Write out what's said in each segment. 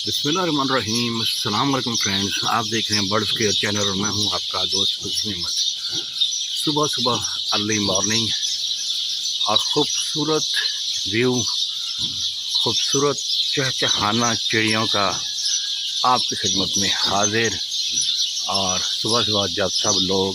बिस्मिल्लाहिर्रहमानिर्रहीम। अस्सलाम वालेकुम फ्रेंड्स, आप देख रहे हैं बर्ड्स केयर चैनल और मैं हूं आपका दोस्त हुस्न अहमद। सुबह सुबह अर्ली मॉर्निंग और ख़ूबसूरत व्यू, खूबसूरत चहचहाना चिड़ियों का आपकी खिदमत में हाजिर। और सुबह सुबह जब सब लोग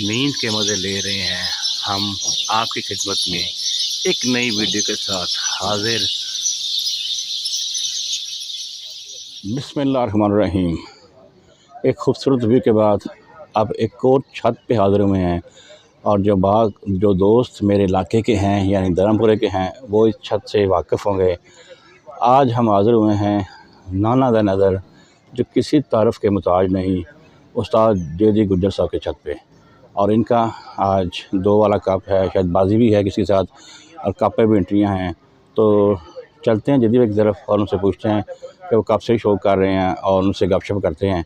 नींद के मज़े ले रहे हैं, हम आपकी खिदमत में एक नई वीडियो के साथ हाजिर। बिस्मिल्लाहिर्रहमानिर्रहीम। एक खूबसूरत व्यू के बाद अब एक और छत पे हाज़िर हुए हैं, और जो दोस्त मेरे इलाके के हैं यानी धर्मपुरे के हैं वो इस छत से वाकिफ़ होंगे। आज हम हाज़िर हुए हैं नाना द नज़र, जो किसी तारीफ़ के मुताज नहीं, उस्ताद जे गुज्जर साहब के छत पे। और इनका आज 2 वाला कप है, शायद बाजी भी है किसी के साथ, और कप पे भी एंट्रियाँ हैं। तो चलते हैं जदीद की तरफ और उनसे पूछते हैं कि वो कब से शो कर रहे हैं, और उनसे गपशप करते हैं।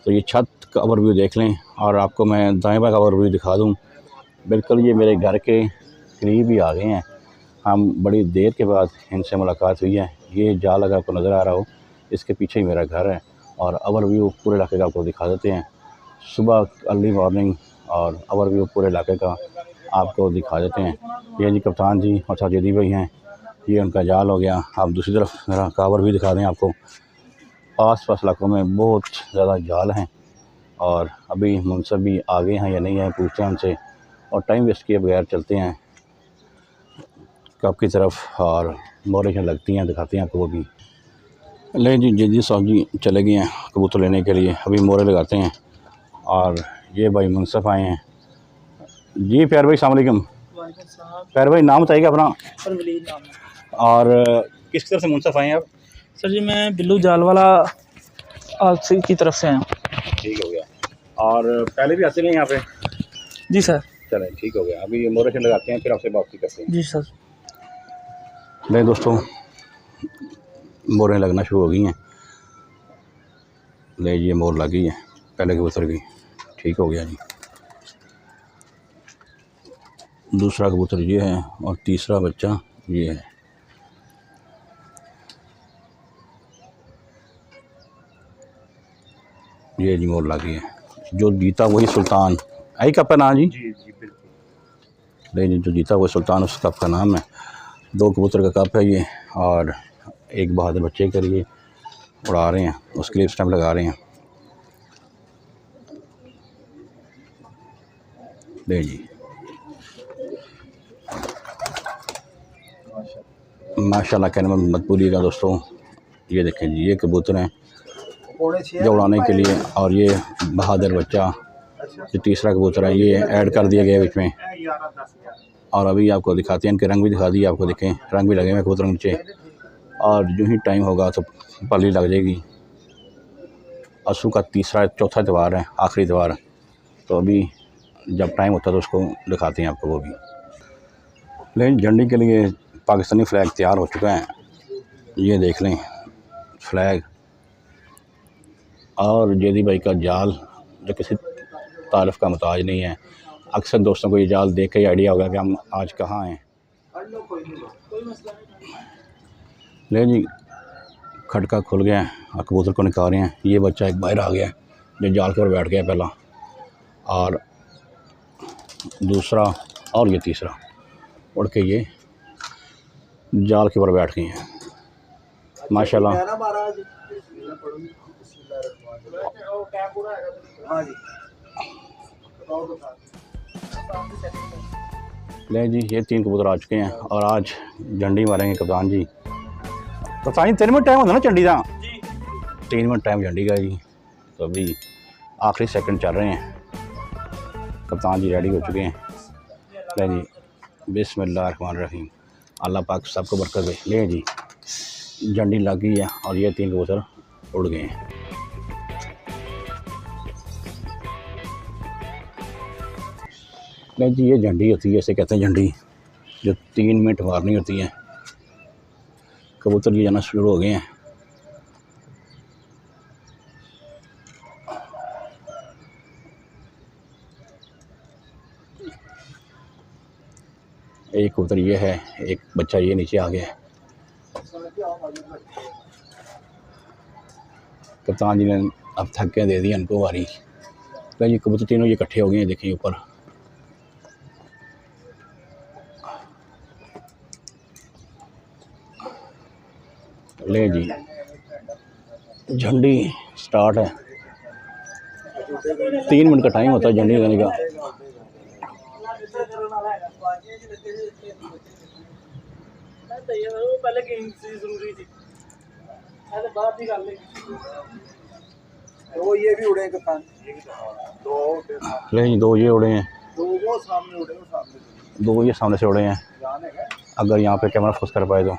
तो ये छत का ओवरव्यू देख लें, और आपको मैं दाएं बाएं का ओवरव्यू दिखा दूं। बिल्कुल ये मेरे घर के करीब ही आ गए हैं। हम बड़ी देर के बाद इनसे मुलाकात हुई है। ये जाल अगर आपको नज़र आ रहा हो, इसके पीछे ही मेरा घर है। और ओवरव्यू पूरे इलाके का आपको दिखा देते हैं, सुबह अर्ली मॉर्निंग, और ओवरव्यू पूरे इलाके का आपको दिखा देते हैं। ये जी कप्तान जी और साथ जदी भाई हैं, ये उनका जाल हो गया। आप दूसरी तरफ मेरा कावर भी दिखा दें आपको। आस पास इलाकों में बहुत ज़्यादा जाल हैं, और अभी मुनसब भी आ गए हैं या नहीं है, पूछते हैं उनसे। और टाइम वेस्ट किए बगैर चलते हैं कब की तरफ, और मोरेशन लगती हैं, दिखाते हैं आपको वो भी। ले जी साहब जी चले गए हैं कबूतर लेने के लिए, अभी मोरे लगाते हैं। और ये भाई मुनसब आए हैं जी। प्यार भाई अस्सलाम वालेकुम। प्यार भाई नाम बताइएगा अपना। और किस तरफ से मुनसब आए हैं आप? सर जी मैं बिल्लू जाल वाला आलसी की तरफ से हैं। ठीक हो गया। और पहले भी आते नहीं यहाँ पे? जी सर। चलें ठीक हो गया। अभी ये मोरेशन लगाते हैं, फिर आपसे बात करते हैं। जी सर। नहीं दोस्तों, मोरें लगना शुरू हो गई हैं। ले ये मोर लगी है, पहले कबूतर की। ठीक हो गया जी। दूसरा कबूतर ये है, और तीसरा बच्चा ये है। ये जी मोर लगी है, जो जीता वही सुल्तान। आई कप का नाम जी? जी जी बिल्कुल। नहीं, जो जीता वही सुल्तान, उस कप का नाम है। 2 कबूतर का कप है ये, और एक बहादुर बच्चे के लिए उड़ा रहे हैं, उसके लिए स्टैम्प लगा रहे हैं। ले जी माशाल्लाह कहने में मत भूलिएगा दोस्तों। ये देखें जी, ये कबूतर हैं जो उड़ाने के लिए, और ये बहादुर बच्चा जो तीसरा कबूतर है, ये ऐड कर दिया गया बीच में। और अभी आपको दिखाते हैं, इनके रंग भी दिखा दिए आपको, देखें रंग भी लगे हुए कबूतर नीचे। और जो ही टाइम होगा तो पली लग जाएगी। असू का चौथा त्यौहार है, आखिरी त्यौहार। तो अभी जब टाइम होता है तो उसको दिखाते हैं आपको वो भी। लेकिन झंडी के लिए पाकिस्तानी फ़्लैग तैयार हो चुका है, ये देख लें फ़्लैग। और जेदी भाई का जाल जो किसी तारीफ़ का मुताज नहीं है। अक्सर दोस्तों को ये जाल देख के ही आइडिया होगा कि हम आज कहाँ हैं। ले जी खटका खुल गया है और कबूतर को निकाल रहे हैं। ये बच्चा एक बाहर आ गया है जो जाल के ऊपर बैठ गया पहला, और दूसरा और ये तीसरा उड़ के ये जाल के ऊपर बैठ गए हैं माशाल्लाह। ले जी ये 3 कबूतर आ चुके हैं, और आज झंडी मारेंगे कप्तान जी। कप्तान जी 3 मिनट टाइम होता ना झंडी का? 3 मिनट टाइम झंडी का जी। तो अभी आखिरी सेकंड चल रहे हैं, कप्तान जी रेडी हो चुके हैं। ले जी बिस्मिल्लाहिर्रहमानिर्रहीम, अल्लाह पाक सबको बरकत दे। ले जी झंडी लग गई है, और ये 3 कबूतर उड़ गए हैं। नहीं जी ये झंडी होती है, इसे कहते हैं झंडी, जो 3 मिनट मारनी होती है। कबूतर ये जाना शुरू हो गए हैं। एक कबूतर ये है, एक बच्चा ये नीचे आ गया है। कप्तान जी ने अब थक्के दे दी इनको बारी। तो ये कबूतर तीनों ये इकट्ठे हो गए हैं, देखिए ऊपर। ले जी झंडी स्टार्ट है, 3 मिनट का टाइम होता है झंडी लगाने का। वो ये भी उड़े कप्तान, ले जी 2 ये उड़े हैं, दो वो सामने उड़े, वो सामने 2 ये सामने से उड़े हैं। अगर यहाँ पे कैमरा फोकस कर पाए तो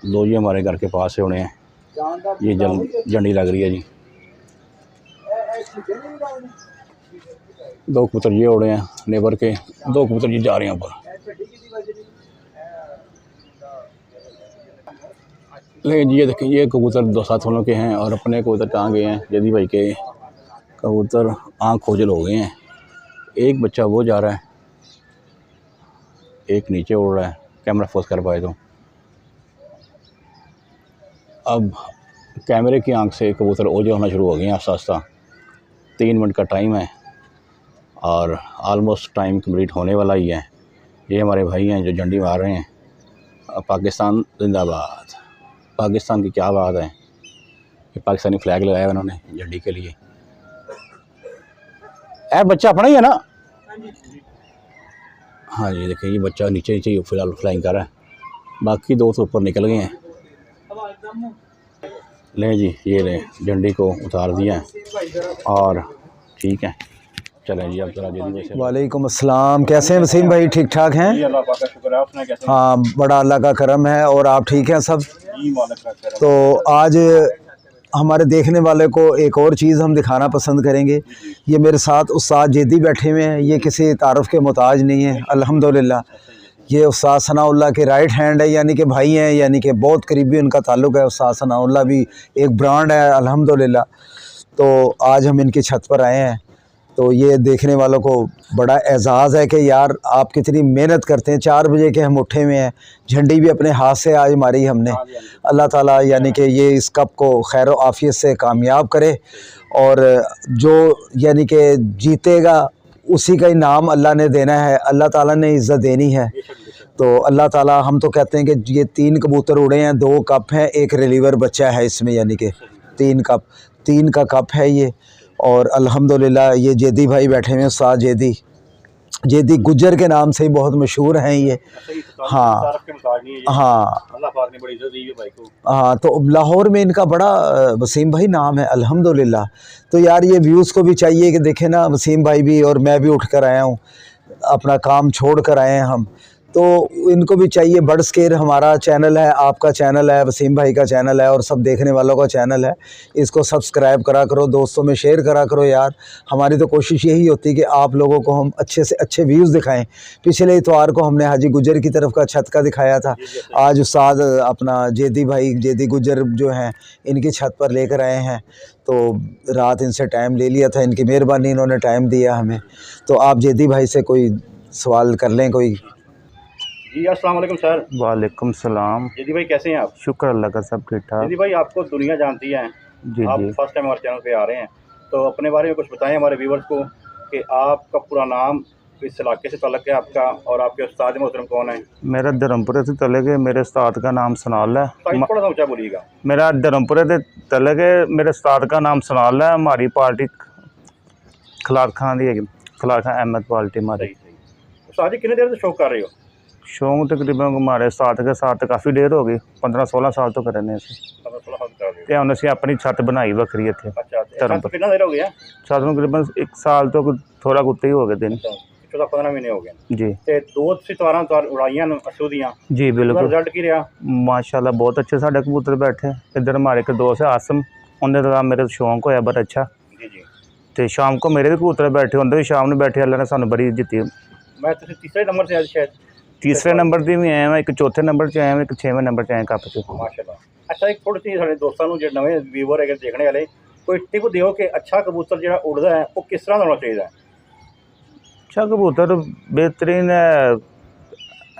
2 ये हमारे घर के पास से उड़े हैं। ये झंडी लग रही है जी। 2 कबूतर ये उड़े हैं नेबर के, 2 कबूतर ये जा रहे हैं ऊपर। लेकिन ये देखें, ये कबूतर 2 साथ वालों के हैं और अपने कबूतर कहाँ गए हैं? जदी भाई के कबूतर आँख खोजल हो गए हैं। एक बच्चा वो जा रहा है, एक नीचे उड़ रहा है, कैमरा फोकस कर पाए तो। अब कैमरे की आंख से कबूतर ओझल होना शुरू हो गए हैं आस्ता आस्ता। 3 मिनट का टाइम है और आलमोस्ट टाइम कंप्लीट होने वाला ही है। ये हमारे भाई हैं जो झंडी मार रहे हैं। पाकिस्तान जिंदाबाद। पाकिस्तान की क्या बात है, ये पाकिस्तानी फ्लैग लगाया उन्होंने झंडी के लिए। ऐ बच्चा अपना ही है ना? हाँ जी देखिए, ये बच्चा नीचे नीचे फिलहाल फ्लाइंग कर रहा है, बाकी 2 तो ऊपर निकल गए हैं। ले जी ये ले झंडी को उतार दिया है और ठीक है, चलें जी अब जरा जल्दी से। वालेकुम अस्सलाम, कैसे हैं वसीम भाई? ठीक ठाक हैं? अल्लाह पाक का शुक्र है, आपने कैसे? हाँ, बड़ा अल्लाह का करम है। और आप ठीक हैं सब? तो आज हमारे देखने वाले को एक और चीज़ हम दिखाना पसंद करेंगे। ये मेरे साथ उस्ताद जेदी बैठे हुए हैं, ये किसी तारुफ के मोहताज नहीं है अल्हम्दुलिल्लाह। ये उस्ताद सनाउल्लाह के राइट हैंड है, यानी कि भाई हैं, यानी कि बहुत करीबी उनका ताल्लुक़ है। उस्ताद सनाउल्लाह भी एक ब्रांड है अल्हम्दुलिल्लाह। तो आज हम इनकी छत पर आए हैं, तो ये देखने वालों को बड़ा एजाज़ है कि यार आप कितनी मेहनत करते हैं। 4 बजे के हम उठे हुए हैं, झंडी भी अपने हाथ से आज मारी हमने। अल्लाह ताला यानी कि ये इस कप को खैर व आफियत से कामयाब करे, और जो यानी कि जीतेगा उसी का इनाम अल्लाह ने देना है, अल्लाह ताला ने इज़्ज़त देनी है। तो अल्लाह ताला, हम तो कहते हैं कि ये 3 कबूतर उड़े हैं, 2 कप हैं, एक रिलीवर बच्चा है इसमें, यानी कि 3 का कप है ये। और अल्हम्दुलिल्लाह ये जेदी भाई बैठे हुए हैं, उस्ताद जेदी गुज्जर के नाम से ही बहुत मशहूर हैं ये। हाँ हाँ हाँ, तो लाहौर में इनका बड़ा वसीम भाई नाम है अल्हम्दुलिल्लाह। तो यार ये व्यूज़ को भी चाहिए कि देखें ना, वसीम भाई भी और मैं भी उठ कर आया हूँ, अपना काम छोड़ कर आए हैं हम, तो इनको भी चाहिए। बर्ड स्केयर हमारा चैनल है, आपका चैनल है, वसीम भाई का चैनल है और सब देखने वालों का चैनल है। इसको सब्सक्राइब करा करो, दोस्तों में शेयर करा करो यार। हमारी तो कोशिश यही होती है कि आप लोगों को हम अच्छे से अच्छे व्यूज़ दिखाएं। पिछले इतवार को हमने हाजी गुज्जर की तरफ का छत का दिखाया था, आज उस्ताद अपना जेदी भाई जेदी गुज्जर जो हैं इनकी छत पर लेकर आए हैं। तो रात इनसे टाइम ले लिया था, इनकी मेहरबानी, इन्होंने टाइम दिया हमें। तो आप जेदी भाई से कोई सवाल कर लें कोई। जी अस्सलाम वालेकुम सर। वालेकुम सलाम। जेदी भाई कैसे हैं आप? शुक्र अल्लाह का, सब ठीक ठाक। जेदी भाई आपको दुनिया जानती है, जी आप जी। फर्स्ट टाइम हमारे चैनल पे आ रहे हैं, तो अपने बारे में कुछ बताएं हमारे व्यूवर्स को कि आपका पूरा नाम, इस इलाके से ताल्लुक़ है आपका, और आपके उस्ताद मोहतरम कौन है? मेरा धर्मपुरे से तलक है, मेरे उस्ताद का नाम सनाल है। थोड़ा सा ऊँचा बोलिएगा। मेरा धर्मपुरे से तलक है, मेरे उस्ताद का नाम सनाल है। हमारी पार्टी खलार खान दी है, खलार खान अहमद पार्टी हमारी। उस्ताद जी कितने देर से शौक कर रहे हो? शौक तकरीबन हमारे उस्ताद के साथ काफ़ी देर हो गई, 15-16 साल तो करने से। 16 साल कर रहे हो। ਤੇ ਹੁਣ ਅਸੀਂ ਆਪਣੀ ਛੱਤ ਬਣਾਈ ਵੱਖਰੀ ਇੱਥੇ अच्छा, ਧਰਮਪੁਰ। कितना देर हो गया? ਛੱਤ ਨੂੰ ਤਕਰੀਬਨ 1 ਸਾਲ ਤੋਂ ਥੋੜਾ ਕੁੱਤੇ ਹੀ ਹੋ ਗਏ ਦਿਨ। 14-15 महीने हो गए। जी ਤੇ 2 ਸਿਤਾਰਾਂ ਤਾਂ ਉਡਾਈਆਂ ਨੇ ਅਸੂ ਦੀਆਂ। जी बिल्कुल। ਰਿਜ਼ਲਟ ਕੀ ਰਿਹਾ? माशाल्लाह बहुत अच्छे साढ़े कबूतर बैठे। इधर हमारे एक दोस्त है आसम, उन्हें तो मेरे शौक होया बड़ा अच्छा। जी जी। तो शाम को मेरे भी कबूतर बैठे, उन्हें भी शाम में बैठे, अल्लाह ने सानू बड़ी इज्जत दी। मैं तो तीसरे नंबर से आज शायद। तीसरे नंबर से भी आया मैं, एक चौथे नंबर से आया मैं, एक 6वें नंबर से आया कप से। माशाल्लाह। अच्छा एक थोड़ी सी साढ़े दोस्तों जो नवे व्यूवर है देखने वाले, कोई टिप दिओ कि अच्छा कबूतर जो उड़ता है वो किस तरह होना चाहिए? अच्छा कबूतर बेहतरीन है,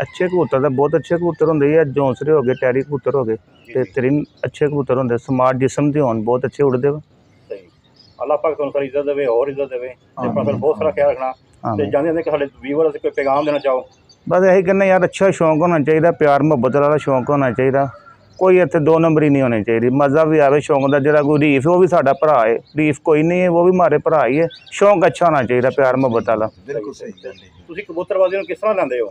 अच्छे कबूतर तो बहुत अच्छे कबूतर होंगे है, जौंसरे हो गए, टैरी कबूतर हो गए, बेहतरीन अच्छे कबूतर होंगे, स्मार्ट जिस्म के होन बहुत अच्छे उड़ते वा। सही अल्लाह पाक तुहानू सारी इज्जत देवे और इज्जत देवे ते पर बहुत सारा ख्याल रखना ते जाने जाने कि साडे व्यूअर अस कोई पैगाम देना चाहो। बस यही कहना यार, अच्छा शौक होना चाहिए, प्यार मुहब्बत वाला शौक होना चाहिए, कोई इतने दो नंबरी नहीं होनी चाहिए, मज़ा भी आवे शौक का। जो कोई रीफ वो भी साडा भरा है, रीफ कोई नहीं है वो भी हमारे भरा ही है, शौक अच्छा होना चाहिए, प्यार मुहब्बत वाला। बिल्कुल सही। ਤੁਸੀਂ कबूतरबाजी ਨੂੰ किस तरह ਲੈਂਦੇ ਹੋ?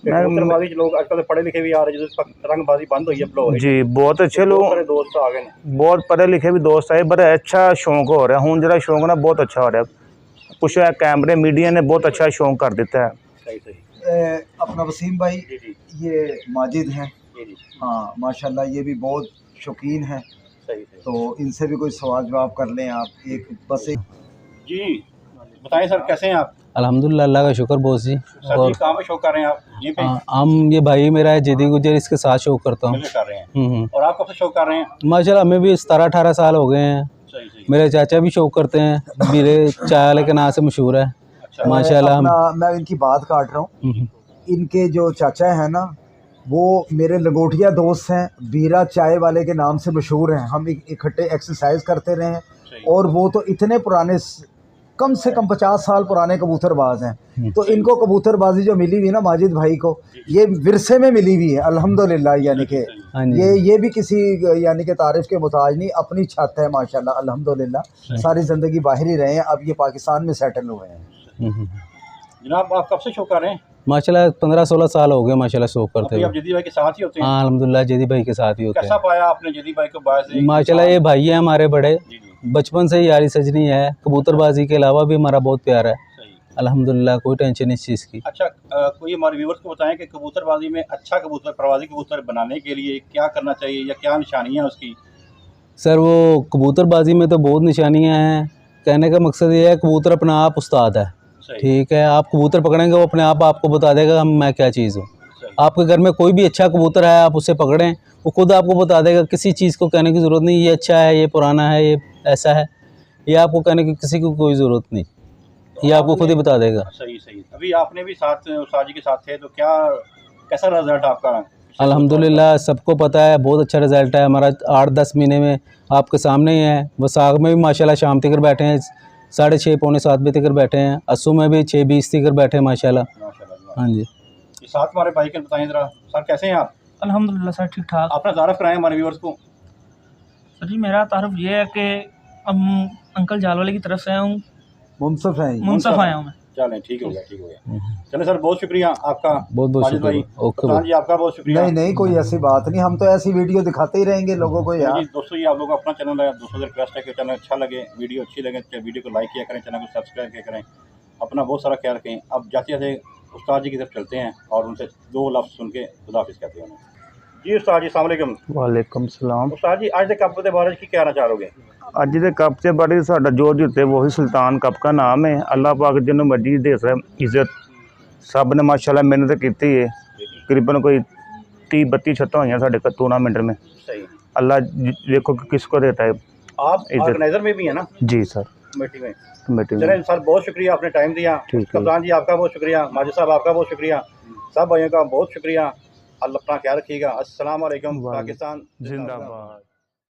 कबूतरबाजी च लोग आजकल पढ़े लिखे भी आ रहे, जिस रंगबाजी बंद हुई है भलोर जी, बहुत अच्छे लोग, सारे दोस्त आ गए ने, बहुत पढ़े लिखे भी दोस्त आए, बड़ा अच्छा शौक हो रहा है हूँ, जो शौक ना बहुत अच्छा हो रहा है, कुछ है कैमरे मीडिया ने बहुत अच्छा शौक कर दिता है। सही सही अपना वसीम भाई जी जी ये माजिद हैं, जी जी हाँ माशाल्लाह ये भी बहुत शौकीन हैं, सही सही तो इनसे भी कोई सवाल जवाब कर लें आप। एक बस एक जी बताएं सर, कैसे हैं आप? अल्हम्दुलिल्लाह, अल्लाह का शुक्र बहुत सी। सर और जी कहाँ पे शो कर रहे हैं आप? ये पे हम ये भाई मेरा है जेदी गुजर, इसके साथ शो करता हूँ। मिलकर कर रहे हैं और आप कब से शो कर रहे हैं? माशाल्लाह हमें भी 17-18 साल हो गए हैं। सही सही मेरे चाचा भी शो करते हैं, मेरे चाय वाले के नाम से मशहूर है अच्छा माशाल्लाह। मैं इनकी बात काट रहा हूँ। इनके जो चाचा हैं ना वो मेरे लंगोटिया दोस्त हैं, बीरा चाय वाले के नाम से मशहूर हैं। हम इकट्ठे एक्सरसाइज करते रहे हैं और वो तो इतने पुराने, कम से कम 50 साल पुराने कबूतरबाज हैं। तो इनको कबूतरबाजी जो मिली हुई ना माजिद भाई को, ये विरसे में मिली हुई है अल्हम्दुलिल्लाह। यानी कि हाँ जी। ये भी किसी यानी कि तारीफ़ के मुताज नहीं, अपनी छत है माशाल्लाह अल्हम्दुलिल्लाह। सारी ज़िंदगी बाहर ही रहे हैं, अब ये पाकिस्तान में सेटल हुए हैं। जनाब आप कब से शो कर रहे हैं? माशाल्लाह 15-16 साल हो गए माशाल्लाह शो करते अभी हुए। आप जदी भाई के साथ ही होते हैं? हाँ अल्हम्दुलिल्लाह, जेदी भाई के साथ ही होते कैसा हैं। पाया आपने जदी भाई को? बाहर से माशाल्लाह ये भाई है हमारे बड़े, जी जी बचपन से ही यारी सजनी है, कबूतरबाजी के अलावा भी हमारा बहुत प्यार है सही अल्हम्दुलिल्लाह, कोई टेंशन इस चीज़ की। अच्छा कोई हमारे व्यूवर्स को बताएं कि कबूतरबाजी में अच्छा कबूतर, प्रवासी कबूतर बनाने के लिए क्या करना चाहिए या क्या निशानियां हैं उसकी? सर वो कबूतरबाजी में तो बहुत निशानियां हैं, कहने का मकसद ये है कबूतर अपना आप उस्ताद है। सही ठीक है, आप कबूतर पकड़ेंगे वो अपने आप आपको बता देगा हम मैं क्या चीज़ हूँ। सही आपके घर में कोई भी अच्छा कबूतर है, आप उसे पकड़ें, वो खुद आपको बता देगा, किसी चीज़ को कहने की ज़रूरत नहीं, ये अच्छा है, ये पुराना है, ये ऐसा है, ये आपको कहने की किसी को कोई ज़रूरत नहीं, ये आपको खुद ही बता देगा। सही सही अभी आपने भी साथ उस्ताद जी के साथ थे तो क्या कैसा रिजल्ट आपका? अल्हम्दुलिल्लाह सबको पता है बहुत अच्छा रिज़ल्ट है हमारा, 8-10 महीने में आपके सामने ही है। वसाख में भी माशाल्लाह शाम तक बैठे हैं, 6:30 पौने 7 बजे तक बैठे हैं, अस्सू में भी 6:20 तक बैठे हैं माशाल्लाह। माशाल्लाह। हाँ जी। ये साथ हमारे भाई के बताएं जरा सर, कैसे हैं आप? अल्हम्दुलिल्लाह सर ठीक ठाक। अपना तारफ़ कराएं हमारे व्यूअर्स को। सर जी मेरा तारुफ ये है कि हम अंकल जाल वाले की तरफ से आया हूँ, मुनसफ हैं ये। मुनसफ आया हूँ मैं। चलें ठीक हो गया ठीक हो गया। चलें सर बहुत शुक्रिया आपका, बहुत बहुत माजिद भाई, शुक्रिया। ओके उस्ताद जी आपका बहुत शुक्रिया। नहीं नहीं कोई ऐसी बात नहीं, हम तो ऐसी वीडियो दिखाते ही रहेंगे लोगों को यार। जी दोस्तों, ये आप लोगों का अपना चैनल है, दोस्तों से रिक्वेस्ट है कि चैनल अच्छा लगे, वीडियो अच्छी लगे तो वीडियो को लाइक किया करें, चैनल को सब्सक्राइब किया करें, अपना बहुत सारा ख्याल रखें। अब जाते जाते उस्ताद जी की तरफ चलते हैं और उनसे 2 लफ्ज़ सुन के खुदा हाफिज़ कहते हैं। जी उस्ताद जी अस्सलाम वालेकुम। वालेकुम सलाम। उस्ताद जी आज के कप के बारे में की कहना चाहोगे? अज के कप से बड़ी साडा जो जिते वही सुल्तान कप का नाम है। अल्लाह पाक जिन्हों मर्जी दे इज्जत, सब ने माशाल्लाह मेहनत की है, तकरीबन कोई 30-32 छत्ता हुई साढ़े टूर्नामेंट में। सही अल्लाह देखो कि किसको देता है आप इज्जत। ऑर्गेनाइजर में भी है ना जी सर, कमेटी में? कमेटी में। चलें सर बहुत शुक्रिया, आपने टाइम दिया। ठीक है। कप्तान जी आपका बहुत शुक्रिया, माजिद साहब आपका बहुत शुक्रिया, सब भाइयों का बहुत शुक्रिया। अल्लाह अपना ख्याल रखिएगा। अस्सलाम वालेकुम। पाकिस्तान जिंदाबाद।